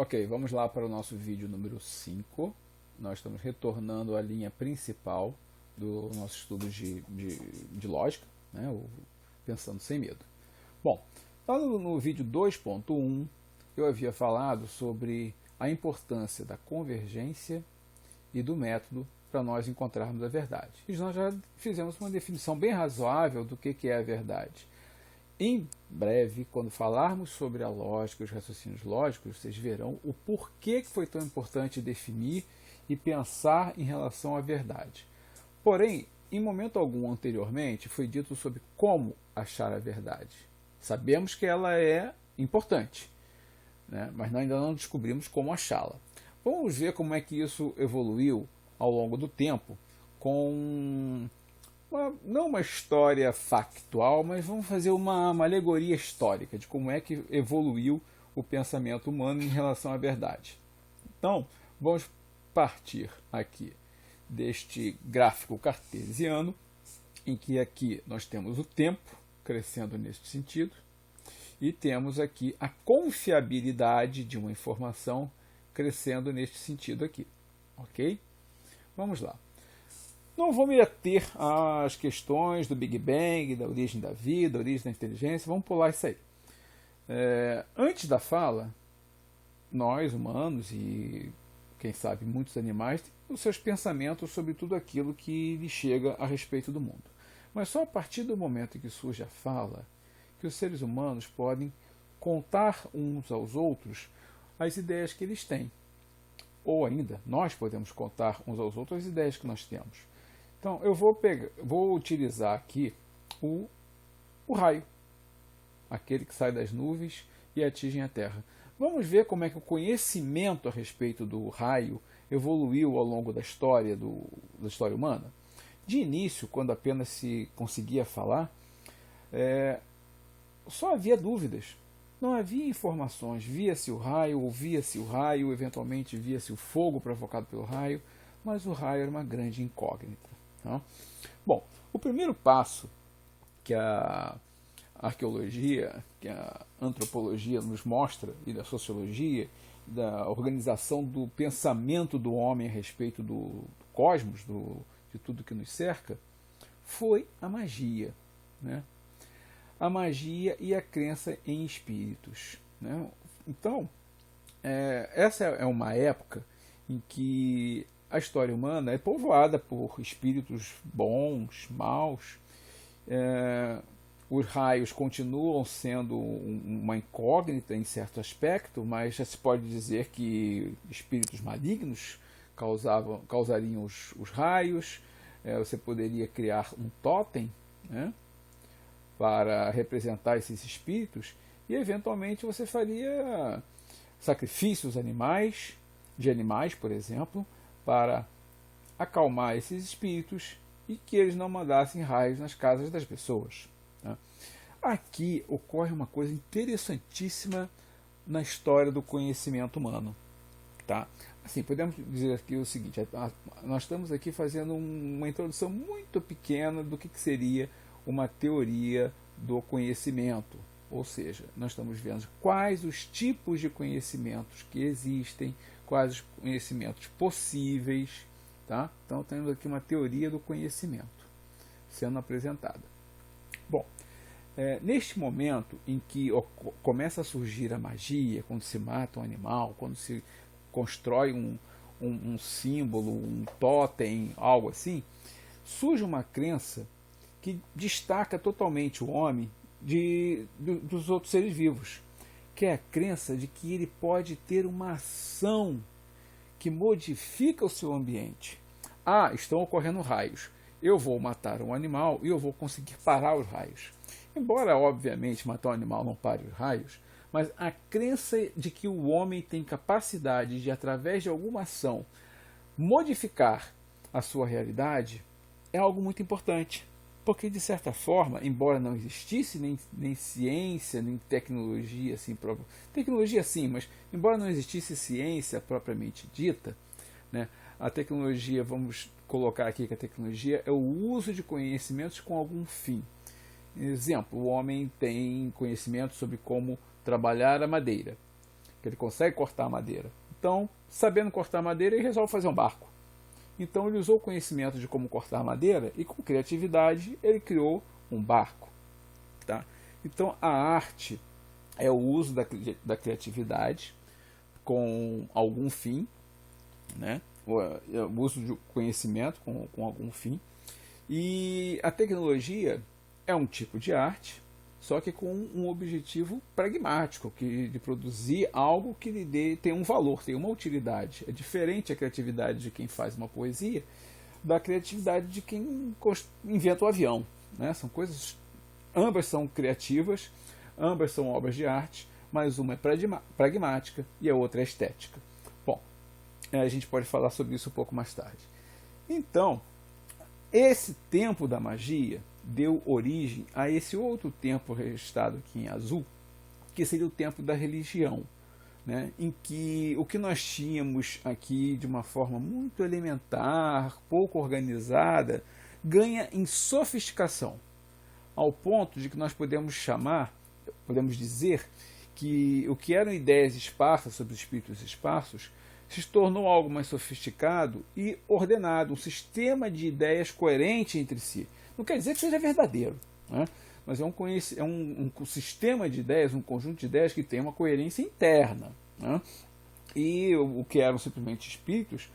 Ok, vamos lá para o nosso vídeo número 5. Nós estamos retornando à linha principal do nosso estudo de lógica, né? O Pensando Sem Medo. Bom, lá no vídeo 2.1 eu havia falado sobre a importância da convergência e do método para nós encontrarmos a verdade. E nós já fizemos uma definição bem razoável do que é a verdade. Em breve, quando falarmos sobre a lógica e os raciocínios lógicos, vocês verão o porquê que foi tão importante definir e pensar em relação à verdade. Porém, em momento algum anteriormente, foi dito sobre como achar a verdade. Sabemos que ela é importante, né? Mas nós ainda não descobrimos como achá-la. Vamos ver como é que isso evoluiu ao longo do tempo, com não uma história factual, mas vamos fazer uma alegoria histórica de como é que evoluiu o pensamento humano em relação à verdade. Então, vamos partir aqui deste gráfico cartesiano, em que aqui nós temos o tempo crescendo neste sentido, e temos aqui a confiabilidade de uma informação crescendo neste sentido aqui. Ok? Vamos lá. Não vou me ater às questões do Big Bang, da origem da vida, da origem da inteligência, vamos pular isso aí. Antes da fala, nós, humanos e, quem sabe, muitos animais, têm os seus pensamentos sobre tudo aquilo que lhes chega a respeito do mundo. Mas só a partir do momento em que surge a fala, que os seres humanos podem contar uns aos outros as ideias que eles têm. Ou ainda, nós podemos contar uns aos outros as ideias que nós temos. Então, eu vou utilizar aqui o raio, aquele que sai das nuvens e atinge a Terra. Vamos ver como é que o conhecimento a respeito do raio evoluiu ao longo da história humana. De início, quando apenas se conseguia falar, só havia dúvidas. Não havia informações. Via-se o raio, ouvia-se o raio, eventualmente via-se o fogo provocado pelo raio, mas o raio era uma grande incógnita. Tá? Bom, o primeiro passo que a arqueologia, que a antropologia nos mostra, e da sociologia, da organização do pensamento do homem a respeito do cosmos, de tudo que nos cerca, foi a magia, né? A magia e a crença em espíritos, né? Então, essa é uma época em que a história humana é povoada por espíritos bons, maus. Os raios continuam sendo uma incógnita em certo aspecto, mas já se pode dizer que espíritos malignos causariam os raios. Você poderia criar um totem, né, para representar esses espíritos, e eventualmente você faria sacrifícios de animais, por exemplo, para acalmar esses espíritos e que eles não mandassem raios nas casas das pessoas. Tá? Aqui ocorre uma coisa interessantíssima na história do conhecimento humano. Tá? Assim, podemos dizer aqui o seguinte: nós estamos aqui fazendo uma introdução muito pequena do que seria uma teoria do conhecimento. Ou seja, nós estamos vendo quais os tipos de conhecimentos que existem, quais os conhecimentos possíveis. Tá? Então temos aqui uma teoria do conhecimento sendo apresentada. Bom, neste momento em que começa a surgir a magia, quando se mata um animal, quando se constrói um símbolo, um totem, algo assim, surge uma crença que destaca totalmente o homem dos outros seres vivos, que é a crença de que ele pode ter uma ação que modifica o seu ambiente. Estão ocorrendo raios. Eu vou matar um animal e eu vou conseguir parar os raios. Embora, obviamente, matar um animal não pare os raios, mas a crença de que o homem tem capacidade de, através de alguma ação, modificar a sua realidade é algo muito importante. Porque, de certa forma, embora não existisse nem ciência, nem tecnologia, assim, tecnologia sim, mas embora não existisse ciência propriamente dita, né, a tecnologia, vamos colocar aqui que a tecnologia é o uso de conhecimentos com algum fim. Exemplo, o homem tem conhecimento sobre como trabalhar a madeira. que ele consegue cortar madeira. Então, sabendo cortar madeira, ele resolve fazer um barco. Então ele usou o conhecimento de como cortar madeira e com criatividade ele criou um barco. Tá? Então a arte é o uso da criatividade com algum fim, né? O uso de conhecimento com algum fim. E a tecnologia é um tipo de arte, só que com um objetivo pragmático, de produzir algo que lhe tem um valor, tem uma utilidade. É diferente a criatividade de quem faz uma poesia da criatividade de quem inventa o avião. Né? São coisas, ambas são criativas, ambas são obras de arte, mas uma é pragmática e a outra é estética. Bom, a gente pode falar sobre isso um pouco mais tarde. Então, esse tempo da magia deu origem a esse outro tempo registrado aqui em azul, que seria o tempo da religião, né? Em que o que nós tínhamos aqui de uma forma muito elementar, pouco organizada, ganha em sofisticação, ao ponto de que nós podemos dizer que o que eram ideias esparsas sobre espíritos esparsos se tornou algo mais sofisticado e ordenado, um sistema de ideias coerente entre si. Não quer dizer que seja verdadeiro, né? Mas é um sistema de ideias, um conjunto de ideias que tem uma coerência interna. Né? E o que eram simplesmente espíritos,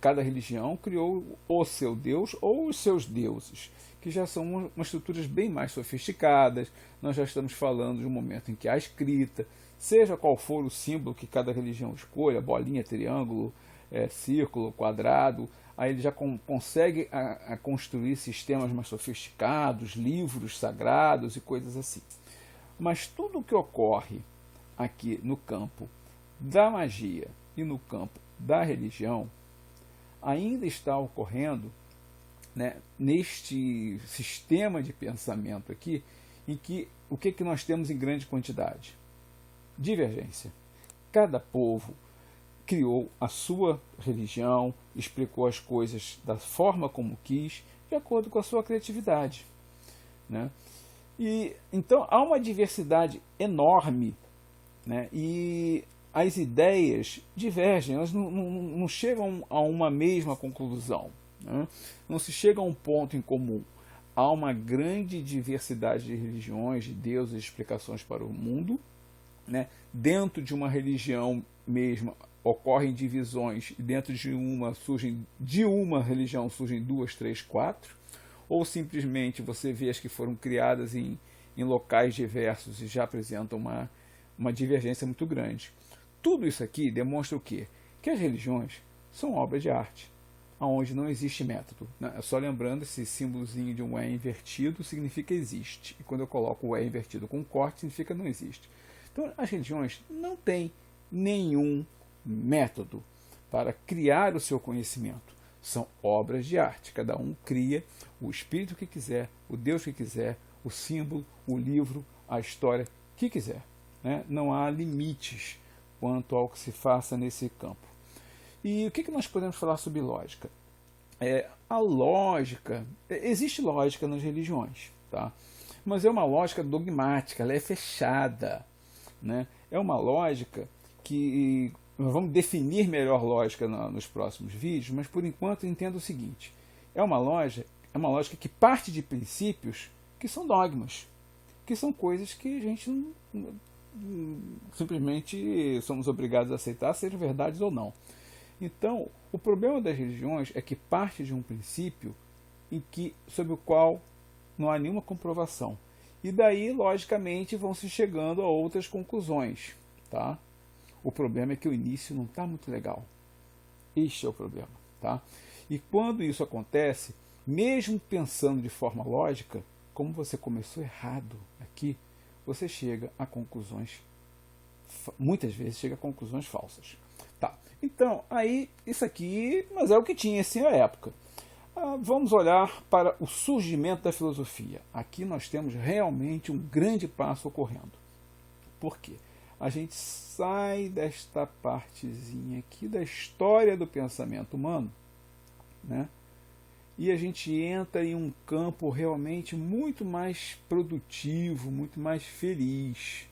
cada religião criou o seu Deus ou os seus deuses, que já são umas estruturas bem mais sofisticadas. Nós já estamos falando de um momento em que a escrita, seja qual for o símbolo que cada religião escolha, bolinha, triângulo, círculo, quadrado, aí ele já consegue construir sistemas mais sofisticados, livros sagrados e coisas assim. Mas tudo o que ocorre aqui no campo da magia e no campo da religião ainda está ocorrendo, né, neste sistema de pensamento aqui, em que o que nós temos em grande quantidade? Divergência. Cada povo criou a sua religião, explicou as coisas da forma como quis, de acordo com a sua criatividade. Né? E então há uma diversidade enorme, né? E as ideias divergem, elas não chegam a uma mesma conclusão. Né? Não se chega a um ponto em comum. Há uma grande diversidade de religiões, de deuses e explicações para o mundo. Né? Dentro de uma religião mesma ocorrem divisões, e dentro de uma religião surgem 2, 3, 4, ou simplesmente você vê as que foram criadas em locais diversos e já apresentam uma divergência muito grande. Tudo isso aqui demonstra o quê? Que as religiões são obras de arte, onde não existe método. Né? Só lembrando, esse símbolozinho de um E invertido significa existe, e quando eu coloco o E invertido com corte, significa não existe. Então, as religiões não têm nenhum método para criar o seu conhecimento. São obras de arte. Cada um cria o espírito que quiser, o Deus que quiser, o símbolo, o livro, a história que quiser. Né? Não há limites quanto ao que se faça nesse campo. E o que nós podemos falar sobre lógica? A lógica, existe lógica nas religiões, tá? Mas é uma lógica dogmática, ela é fechada. Né? É uma lógica que nós vamos definir melhor lógica nos próximos vídeos, mas por enquanto entenda o seguinte: é uma lógica que parte de princípios que são dogmas, que são coisas que a gente simplesmente somos obrigados a aceitar, sejam verdades ou não. Então, o problema das religiões é que parte de um princípio sobre o qual não há nenhuma comprovação. E daí, logicamente, vão se chegando a outras conclusões. Tá? O problema é que o início não está muito legal. Este é o problema. Tá? E quando isso acontece, mesmo pensando de forma lógica, como você começou errado aqui, você chega a conclusões, muitas vezes chega a conclusões falsas. Tá. Então, aí, isso aqui, mas é o que tinha assim à época. Vamos olhar para o surgimento da filosofia. Aqui nós temos realmente um grande passo ocorrendo. Por quê? A gente sai desta partezinha aqui da história do pensamento humano, né? E a gente entra em um campo realmente muito mais produtivo, muito mais feliz,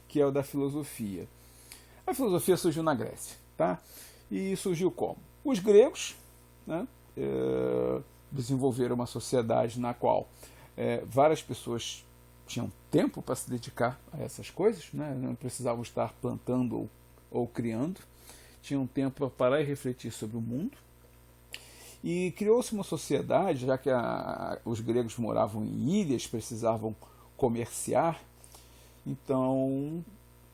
que é o da filosofia. A filosofia surgiu na Grécia, tá? E surgiu como? Os gregos, né, desenvolveram uma sociedade na qual várias pessoas tinham tempo para se dedicar a essas coisas, né? Não precisavam estar plantando ou criando, tinham tempo para parar e refletir sobre o mundo. E criou-se uma sociedade, já que os gregos moravam em ilhas, precisavam comerciar, então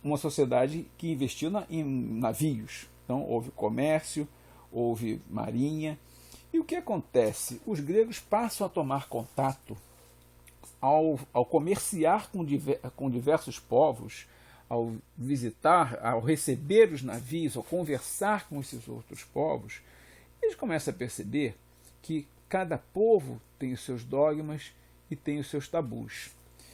uma sociedade que investiu em navios. Então houve comércio, houve marinha. E o que acontece? Os gregos passam a tomar contato ao comerciar com diversos povos, ao visitar, ao receber os navios, ao conversar com esses outros povos. Eles começam a perceber que cada povo tem os seus dogmas e tem os seus tabus.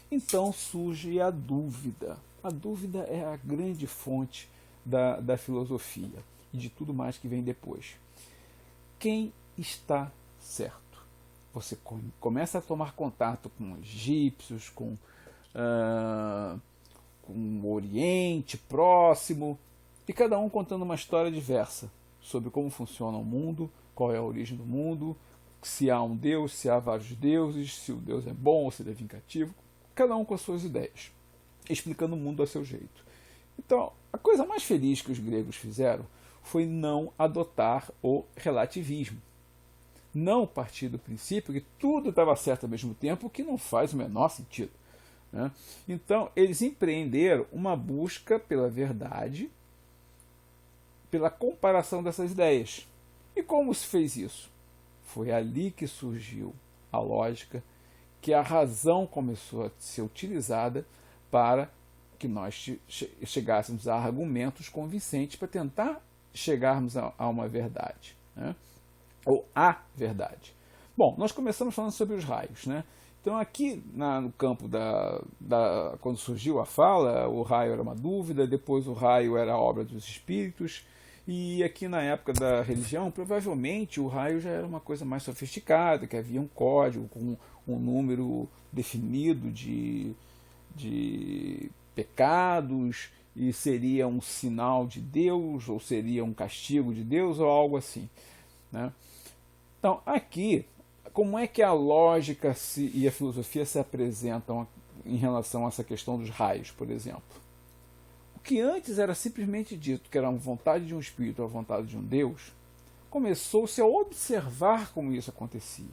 Então surge a dúvida. A dúvida é a grande fonte da filosofia e de tudo mais que vem depois. Quem está certo? Você começa a tomar contato com egípcios, com o Oriente Próximo, e cada um contando uma história diversa sobre como funciona o mundo, qual é a origem do mundo, se há um Deus, se há vários deuses, se o Deus é bom ou se ele é vingativo, cada um com as suas ideias, explicando o mundo a seu jeito. Então, a coisa mais feliz que os gregos fizeram foi não adotar o relativismo. Não partir do princípio que tudo estava certo ao mesmo tempo, o que não faz o menor sentido, né? Então, eles empreenderam uma busca pela verdade, pela comparação dessas ideias. E como se fez isso? Foi ali que surgiu a lógica, que a razão começou a ser utilizada para que nós chegássemos a argumentos convincentes para tentar chegarmos a uma verdade, né? Ou a verdade. Bom, nós começamos falando sobre os raios, né? Então aqui no campo quando surgiu a fala, o raio era uma dúvida, depois o raio era a obra dos espíritos, e aqui na época da religião, provavelmente o raio já era uma coisa mais sofisticada, que havia um código com um número definido de pecados, e seria um sinal de Deus, ou seria um castigo de Deus, ou algo assim, né? Então, aqui, como é que a lógica e a filosofia se apresentam em relação a essa questão dos raios, por exemplo? O que antes era simplesmente dito que era a vontade de um espírito ou a vontade de um Deus, começou-se a observar como isso acontecia.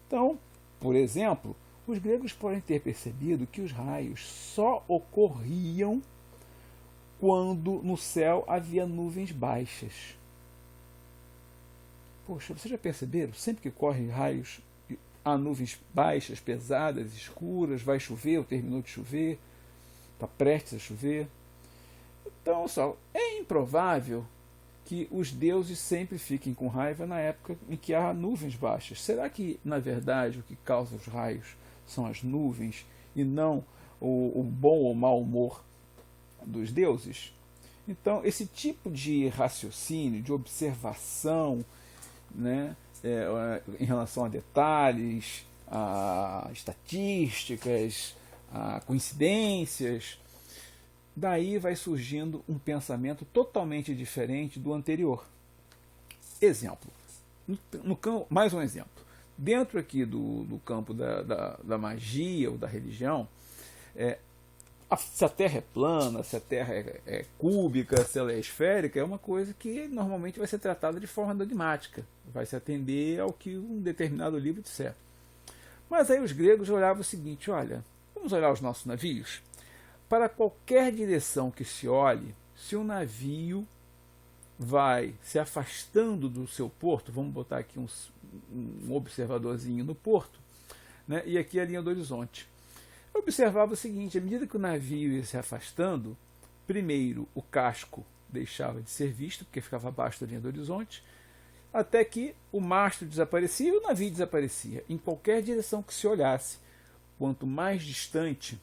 Então, por exemplo, os gregos podem ter percebido que os raios só ocorriam quando no céu havia nuvens baixas. Poxa, vocês já perceberam? Sempre que correm raios, há nuvens baixas, pesadas, escuras, vai chover ou terminou de chover, está prestes a chover. Então, só é improvável que os deuses sempre fiquem com raiva na época em que há nuvens baixas. Será que, na verdade, o que causa os raios são as nuvens e não o bom ou mau humor dos deuses? Então, esse tipo de raciocínio, de observação, né, em relação a detalhes, a estatísticas, a coincidências, daí vai surgindo um pensamento totalmente diferente do anterior. Exemplo, mais um exemplo. Dentro aqui do campo da magia ou da religião, se a Terra é plana, se a Terra é cúbica, se ela é esférica, é uma coisa que normalmente vai ser tratada de forma dogmática, vai se atender ao que um determinado livro disser. Mas aí os gregos olhavam o seguinte: olha, vamos olhar os nossos navios? Para qualquer direção que se olhe, se o navio vai se afastando do seu porto, vamos botar aqui um observadorzinho no porto, né, e aqui a linha do horizonte. Eu observava o seguinte: à medida que o navio ia se afastando, primeiro o casco deixava de ser visto, porque ficava abaixo da linha do horizonte, até que o mastro desaparecia e o navio desaparecia, em qualquer direção que se olhasse. Quanto mais distante,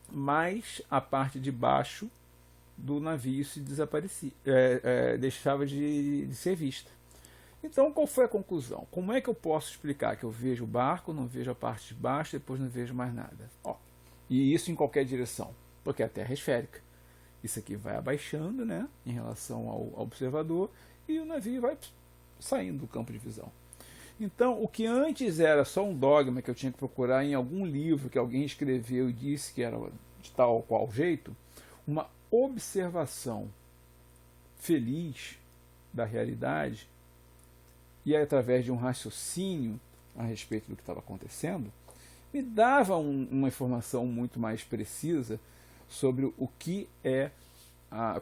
mais a parte de baixo do navio se desaparecia, deixava de ser vista. Então, qual foi a conclusão? Como é que eu posso explicar que eu vejo o barco, não vejo a parte de baixo, depois não vejo mais nada? E isso em qualquer direção, porque a Terra é esférica. Isso aqui vai abaixando, né, em relação ao observador, e o navio vai saindo do campo de visão. Então, o que antes era só um dogma que eu tinha que procurar em algum livro que alguém escreveu e disse que era de tal ou qual jeito, uma observação feliz da realidade, e através de um raciocínio a respeito do que estava acontecendo, me dava uma informação muito mais precisa sobre o que é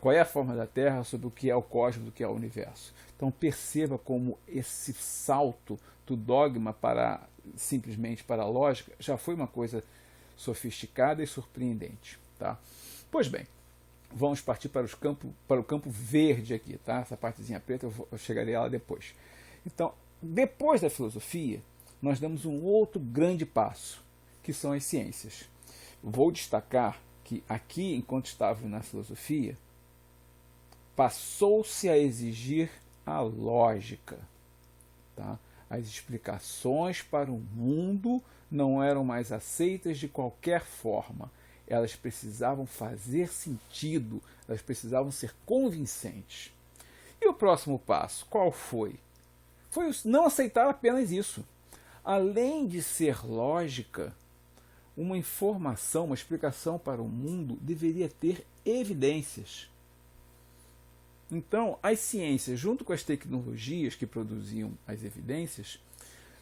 qual é a forma da Terra, sobre o que é o cosmos, do que é o universo. Então perceba como esse salto do dogma para simplesmente para a lógica já foi uma coisa sofisticada e surpreendente. Tá? Pois bem, vamos partir para o campo verde aqui. Tá? Essa partezinha preta eu chegarei a ela depois. Então, depois da filosofia, nós damos um outro grande passo, que são as ciências. Vou destacar que aqui, enquanto estava na filosofia, passou-se a exigir a lógica. Tá? As explicações para o mundo não eram mais aceitas de qualquer forma. Elas precisavam fazer sentido, elas precisavam ser convincentes. E o próximo passo, qual foi? Foi não aceitar apenas isso. Além de ser lógica, uma informação, uma explicação para o mundo deveria ter evidências. Então, as ciências, junto com as tecnologias que produziam as evidências,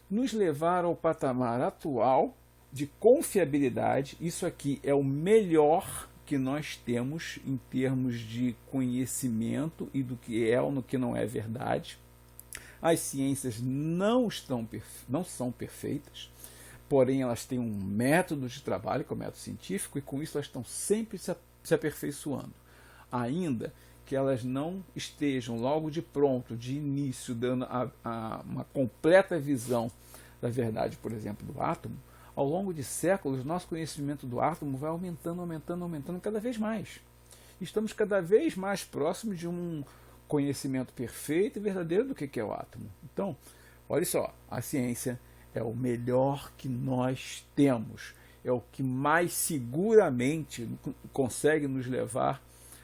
nos levaram ao patamar atual de confiabilidade. Isso aqui é o melhor que nós temos em termos de conhecimento e do que é ou no que não é verdade. As ciências não são perfeitas, porém elas têm um método de trabalho, que é o método científico, e com isso elas estão sempre se aperfeiçoando. Ainda que elas não estejam logo de pronto, de início, dando uma completa visão da verdade, por exemplo, do átomo, ao longo de séculos, nosso conhecimento do átomo vai aumentando cada vez mais. Estamos cada vez mais próximos de um conhecimento perfeito e verdadeiro do que é o átomo. Então, olha só, a ciência é o melhor que nós temos, é o que mais seguramente consegue nos levar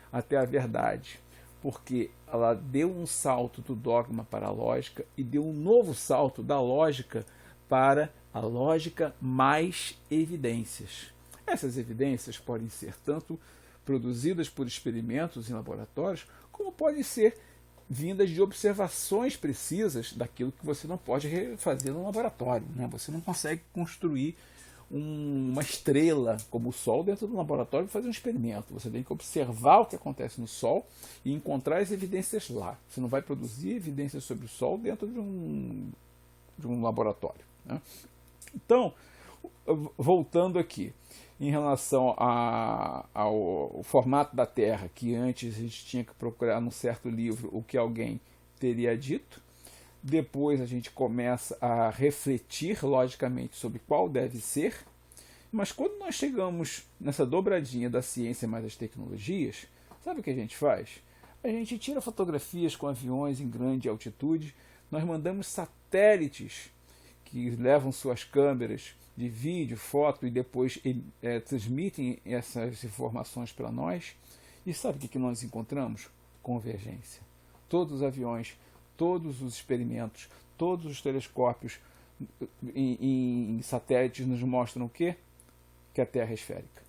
até a verdade, porque ela deu um salto do dogma para a lógica e deu um novo salto da lógica para a lógica mais evidências. Essas evidências podem ser tanto produzidas por experimentos em laboratórios, como podem ser vindas de observações precisas daquilo que você não pode fazer no laboratório. Né? Você não consegue construir uma estrela como o Sol dentro do laboratório e fazer um experimento. Você tem que observar o que acontece no Sol e encontrar as evidências lá. Você não vai produzir evidências sobre o Sol dentro de um laboratório. Né? Então, voltando aqui, em relação ao formato da Terra, que antes a gente tinha que procurar num certo livro o que alguém teria dito, depois a gente começa a refletir logicamente sobre qual deve ser, mas quando nós chegamos nessa dobradinha da ciência mais das tecnologias, sabe o que a gente faz? A gente tira fotografias com aviões em grande altitude, nós mandamos satélites que levam suas câmeras de vídeo, foto e depois transmitem essas informações para nós. E sabe o que nós encontramos? Convergência. Todos os aviões, todos os experimentos, todos os telescópios em satélites nos mostram o quê? Que a Terra é esférica.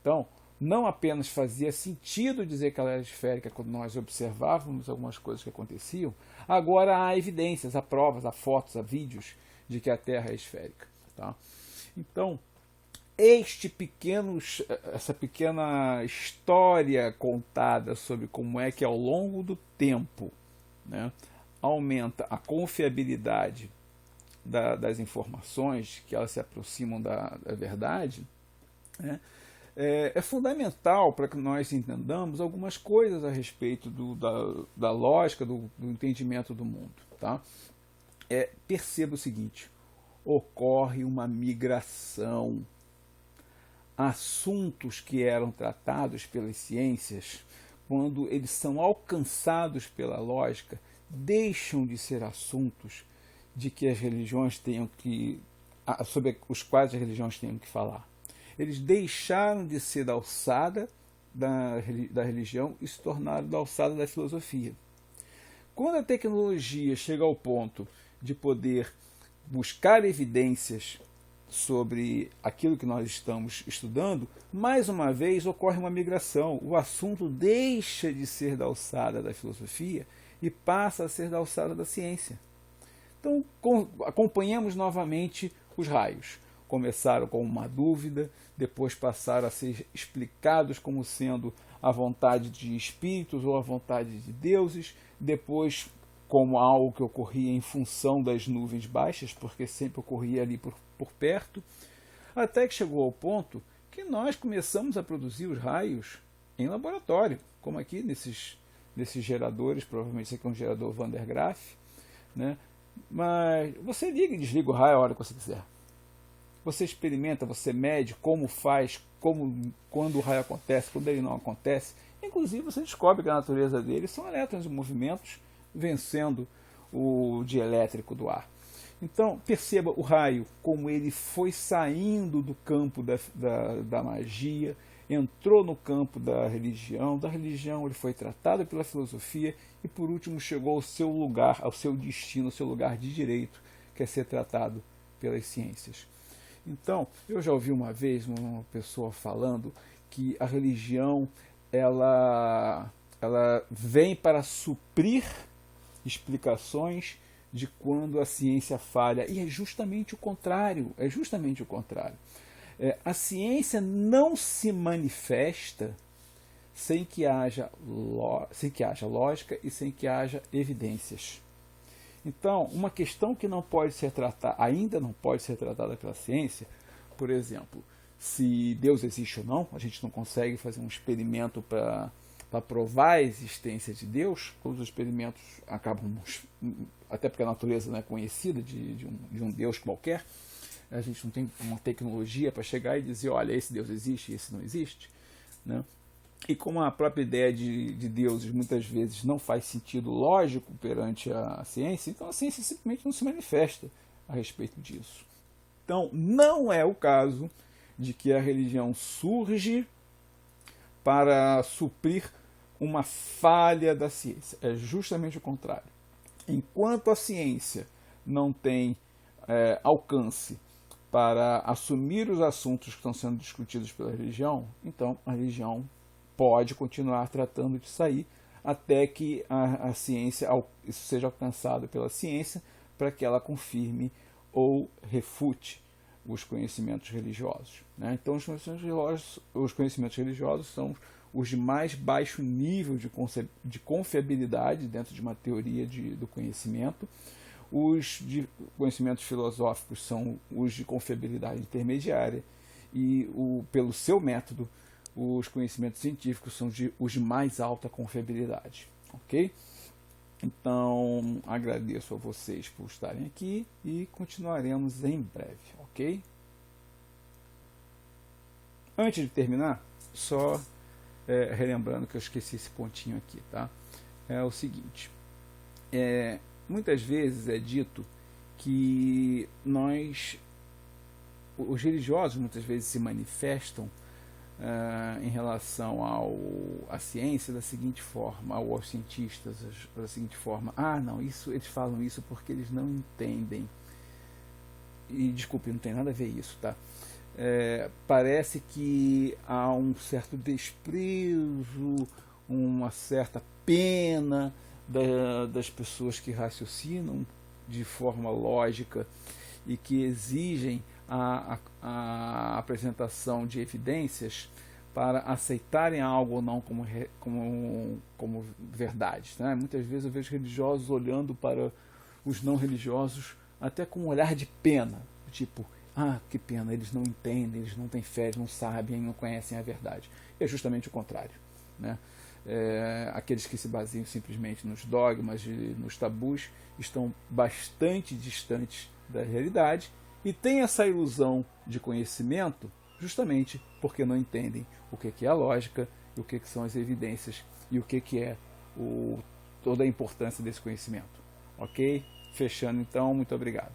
Então, não apenas fazia sentido dizer que ela era esférica quando nós observávamos algumas coisas que aconteciam, agora há evidências, há provas, há fotos, há vídeos de que a Terra é esférica. Tá? Então, essa pequena história contada sobre como é que ao longo do tempo, né, aumenta a confiabilidade das informações, que elas se aproximam da verdade, né, é fundamental para que nós entendamos algumas coisas a respeito da lógica, do entendimento do mundo. Tá? Perceba o seguinte: ocorre uma migração. Assuntos que eram tratados pelas ciências, quando eles são alcançados pela lógica, deixam de ser assuntos de que as religiões sobre os quais as religiões tenham que falar. Eles deixaram de ser da alçada da religião e se tornaram da alçada da filosofia. Quando a tecnologia chega ao ponto de poder buscar evidências sobre aquilo que nós estamos estudando, mais uma vez ocorre uma migração. O assunto deixa de ser da alçada da filosofia e passa a ser da alçada da ciência. Então, acompanhamos novamente os raios. Começaram com uma dúvida, depois passaram a ser explicados como sendo a vontade de espíritos ou a vontade de deuses, depois como algo que ocorria em função das nuvens baixas, porque sempre ocorria ali por perto, até que chegou ao ponto que nós começamos a produzir os raios em laboratório, como aqui nesses geradores, provavelmente esse aqui é um gerador Van der Graaf, né? Mas você liga e desliga o raio a hora que você quiser. Você experimenta, você mede como faz, quando o raio acontece, quando ele não acontece. Inclusive você descobre que a natureza dele são elétrons em movimentos vencendo o dielétrico do ar. Então perceba o raio, como ele foi saindo do campo da magia, entrou no campo da religião ele foi tratado pela filosofia e por último chegou ao seu lugar, ao seu destino, ao seu lugar de direito, que é ser tratado pelas ciências. Então, eu já ouvi uma vez uma pessoa falando que a religião ela vem para suprir explicações de quando a ciência falha. E é justamente o contrário. A ciência não se manifesta sem que haja lógica e sem que haja evidências. Então, uma questão que ainda não pode ser tratada pela ciência, por exemplo, se Deus existe ou não, a gente não consegue fazer um experimento para provar a existência de Deus, todos os experimentos acabam, até porque a natureza não é conhecida de um Deus qualquer, a gente não tem uma tecnologia para chegar e dizer, olha, esse Deus existe e esse não existe, né? E como a própria ideia de deuses muitas vezes não faz sentido lógico perante a ciência, então a ciência simplesmente não se manifesta a respeito disso. Então, não é o caso de que a religião surge para suprir uma falha da ciência. É justamente o contrário. Enquanto a ciência não tem alcance para assumir os assuntos que estão sendo discutidos pela religião, então a religião pode continuar tratando de sair até que a ciência, isso seja alcançado pela ciência, para que ela confirme ou refute os conhecimentos religiosos, né? Então os conhecimentos religiosos são os de mais baixo nível de confiabilidade dentro de uma teoria do conhecimento. Os de conhecimentos filosóficos são os de confiabilidade intermediária e, pelo seu método, os conhecimentos científicos são os de mais alta confiabilidade. Ok? Então, agradeço a vocês por estarem aqui e continuaremos em breve. Ok? Antes de terminar, só relembrando que eu esqueci esse pontinho aqui, tá? É o seguinte, muitas vezes é dito que os religiosos muitas vezes se manifestam em relação à ciência da seguinte forma, aos cientistas da seguinte forma: não, eles falam isso porque eles não entendem. E desculpe, não tem nada a ver isso, tá? Parece que há um certo desprezo, uma certa pena das pessoas que raciocinam de forma lógica e que exigem a apresentação de evidências para aceitarem algo ou não como verdade, né? Muitas vezes eu vejo religiosos olhando para os não religiosos até com um olhar de pena, tipo, que pena, eles não entendem, eles não têm fé, eles não sabem, não conhecem a verdade. E é justamente o contrário, né? Aqueles que se baseiam simplesmente nos dogmas, nos tabus, estão bastante distantes da realidade e têm essa ilusão de conhecimento justamente porque não entendem o que é a lógica, e o que são as evidências e o que é toda a importância desse conhecimento. Ok? Fechando então, muito obrigado.